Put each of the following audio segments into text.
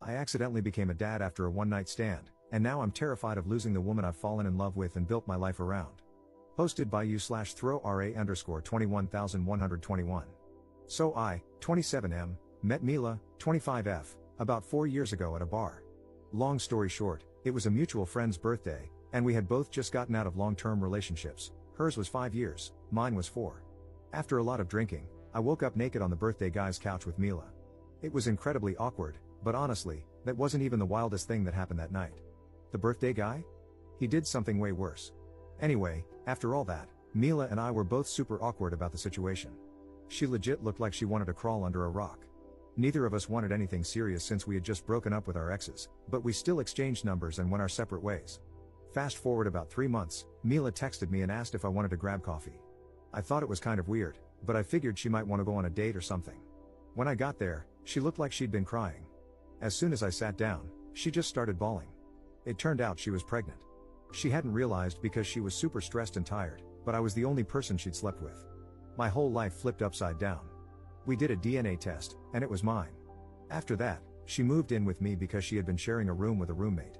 I accidentally became a dad after a one-night stand, and now I'm terrified of losing the woman I've fallen in love with and built my life around. Posted by u/throw_ra_21121. So I, 27M, met Mila, 25F, about 4 years ago at a bar. Long story short, it was a mutual friend's birthday, and we had both just gotten out of long-term relationships. Hers was 5 years, mine was 4. After a lot of drinking, I woke up naked on the birthday guy's couch with Mila. It was incredibly awkward, but honestly, that wasn't even the wildest thing that happened that night. The birthday guy? He did something way worse. Anyway, after all that, Mila and I were both super awkward about the situation. She legit looked like she wanted to crawl under a rock. Neither of us wanted anything serious since we had just broken up with our exes, but we still exchanged numbers and went our separate ways. Fast forward about 3 months, Mila texted me and asked if I wanted to grab coffee. I thought it was kind of weird, but I figured she might want to go on a date or something. When I got there, she looked like she'd been crying. As soon as I sat down, she just started bawling. It turned out she was pregnant. She hadn't realized because she was super stressed and tired, but I was the only person she'd slept with. My whole life flipped upside down. We did a DNA test, and it was mine. After that, she moved in with me because she had been sharing a room with a roommate.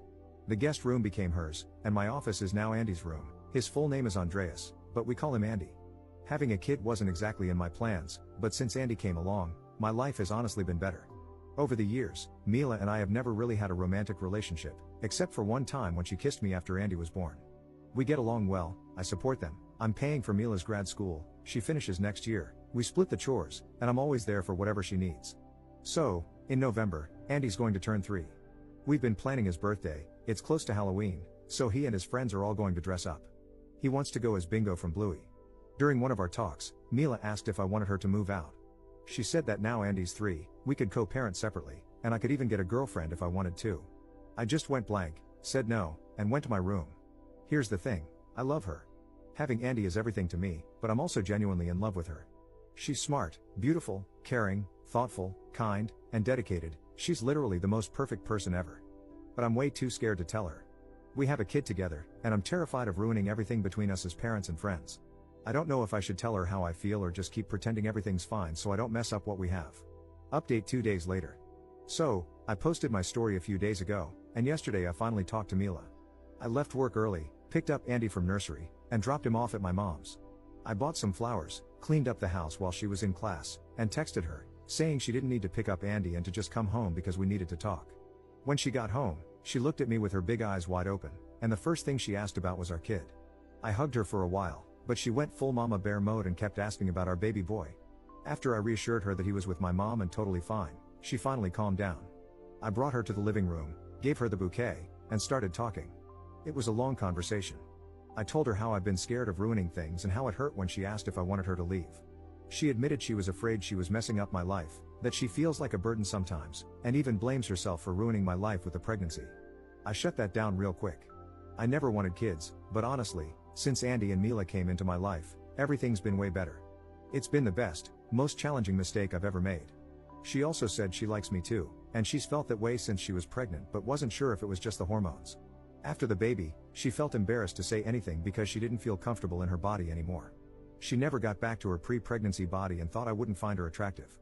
The guest room became hers, and my office is now Andy's room. His full name is Andreas, but we call him Andy. Having a kid wasn't exactly in my plans, but since Andy came along, my life has honestly been better. Over the years, Mila and I have never really had a romantic relationship, except for one time when she kissed me after Andy was born. We get along well, I support them, I'm paying for Mila's grad school, she finishes next year, we split the chores, and I'm always there for whatever she needs. So, in November, Andy's going to turn 3. We've been planning his birthday, it's close to Halloween, so he and his friends are all going to dress up. He wants to go as Bingo from Bluey. During one of our talks, Mila asked if I wanted her to move out. She said that now Andy's 3, we could co-parent separately, and I could even get a girlfriend if I wanted to. I just went blank, said no, and went to my room. Here's the thing, I love her. Having Andy is everything to me, but I'm also genuinely in love with her. She's smart, beautiful, caring, thoughtful, kind, and dedicated, she's literally the most perfect person ever. But I'm way too scared to tell her. We have a kid together, and I'm terrified of ruining everything between us as parents and friends. I don't know if I should tell her how I feel or just keep pretending everything's fine so I don't mess up what we have. Update 2 days later. So, I posted my story a few days ago, and yesterday I finally talked to Mila. I left work early, picked up Andy from nursery, and dropped him off at my mom's. I bought some flowers, cleaned up the house while she was in class, and texted her, saying she didn't need to pick up Andy and to just come home because we needed to talk. When she got home, she looked at me with her big eyes wide open, and the first thing she asked about was our kid. I hugged her for a while, but she went full mama bear mode and kept asking about our baby boy. After I reassured her that he was with my mom and totally fine, she finally calmed down. I brought her to the living room, gave her the bouquet, and started talking. It was a long conversation. I told her how I've been scared of ruining things and how it hurt when she asked if I wanted her to leave. She admitted she was afraid she was messing up my life, that she feels like a burden sometimes, and even blames herself for ruining my life with the pregnancy. I shut that down real quick. I never wanted kids, but honestly, since Andy and Mila came into my life, everything's been way better. It's been the best, most challenging mistake I've ever made. She also said she likes me too, and she's felt that way since she was pregnant but wasn't sure if it was just the hormones. After the baby, she felt embarrassed to say anything because she didn't feel comfortable in her body anymore. She never got back to her pre-pregnancy body and thought I wouldn't find her attractive.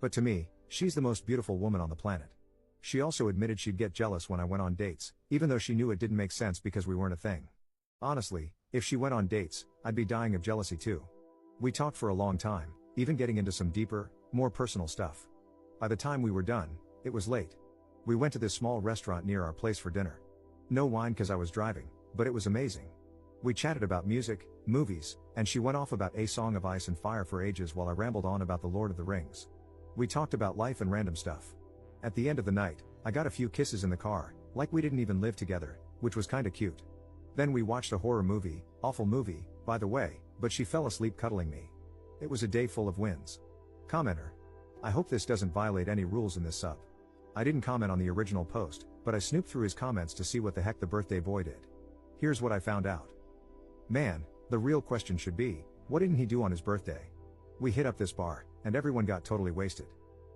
But to me, she's the most beautiful woman on the planet. She also admitted she'd get jealous when I went on dates, even though she knew it didn't make sense because we weren't a thing. Honestly, if she went on dates, I'd be dying of jealousy too. We talked for a long time, even getting into some deeper, more personal stuff. By the time we were done, it was late. We went to this small restaurant near our place for dinner. No wine cause I was driving, but it was amazing. We chatted about music, movies, and she went off about A Song of Ice and Fire for ages while I rambled on about the Lord of the Rings. We talked about life and random stuff. At the end of the night, I got a few kisses in the car, like we didn't even live together, which was kinda cute. Then we watched a horror movie, awful movie, by the way, but she fell asleep cuddling me. It was a day full of wins. Commenter. I hope this doesn't violate any rules in this sub. I didn't comment on the original post, but I snooped through his comments to see what the heck the birthday boy did. Here's what I found out. Man, the real question should be, what didn't he do on his birthday? We hit up this bar, and everyone got totally wasted.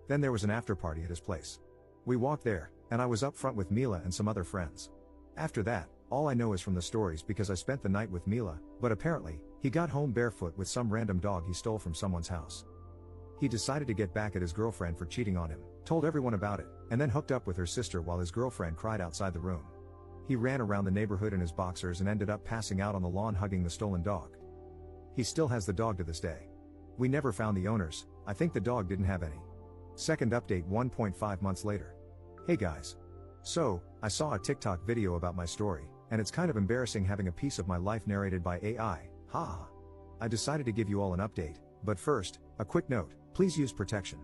Then there was an after party at his place. We walked there, and I was up front with Mila and some other friends. After that, all I know is from the stories because I spent the night with Mila, but apparently, he got home barefoot with some random dog he stole from someone's house. He decided to get back at his girlfriend for cheating on him, told everyone about it, and then hooked up with her sister while his girlfriend cried outside the room. He ran around the neighborhood in his boxers and ended up passing out on the lawn hugging the stolen dog. He still has the dog to this day. We never found the owners, I think the dog didn't have any. Second update 1.5 months later. Hey guys. So, I saw a TikTok video about my story, and it's kind of embarrassing having a piece of my life narrated by AI, haha. I decided to give you all an update, but first, a quick note, please use protection.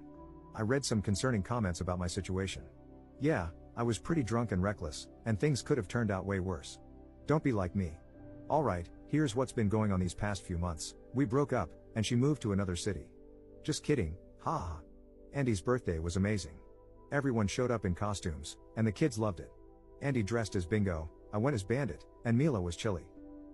I read some concerning comments about my situation. Yeah, I was pretty drunk and reckless, and things could have turned out way worse. Don't be like me. Alright, here's what's been going on these past few months. We broke up, and she moved to another city. Just kidding, haha. Andy's birthday was amazing. Everyone showed up in costumes, and the kids loved it. Andy dressed as Bingo, I went as Bandit, and Mila was Chili.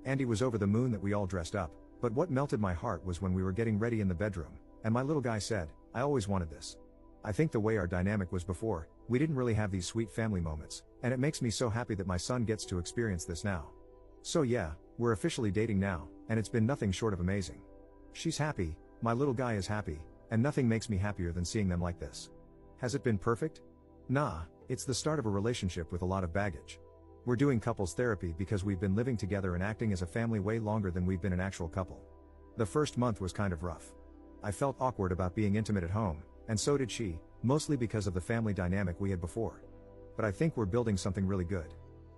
Andy was over the moon that we all dressed up, but what melted my heart was when we were getting ready in the bedroom, and my little guy said, I always wanted this. I think the way our dynamic was before, we didn't really have these sweet family moments, and it makes me so happy that my son gets to experience this now. So yeah, we're officially dating now, and it's been nothing short of amazing. She's happy, my little guy is happy, and nothing makes me happier than seeing them like this. Has it been perfect? Nah, it's the start of a relationship with a lot of baggage. We're doing couples therapy because we've been living together and acting as a family way longer than we've been an actual couple. The first month was kind of rough. I felt awkward about being intimate at home, and so did she, mostly because of the family dynamic we had before. But I think we're building something really good.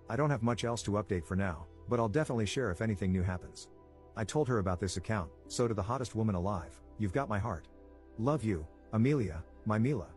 I don't have much else to update for now, but I'll definitely share if anything new happens. I told her about this account, so to the hottest woman alive, you've got my heart. Love you, Amelia, my Mila.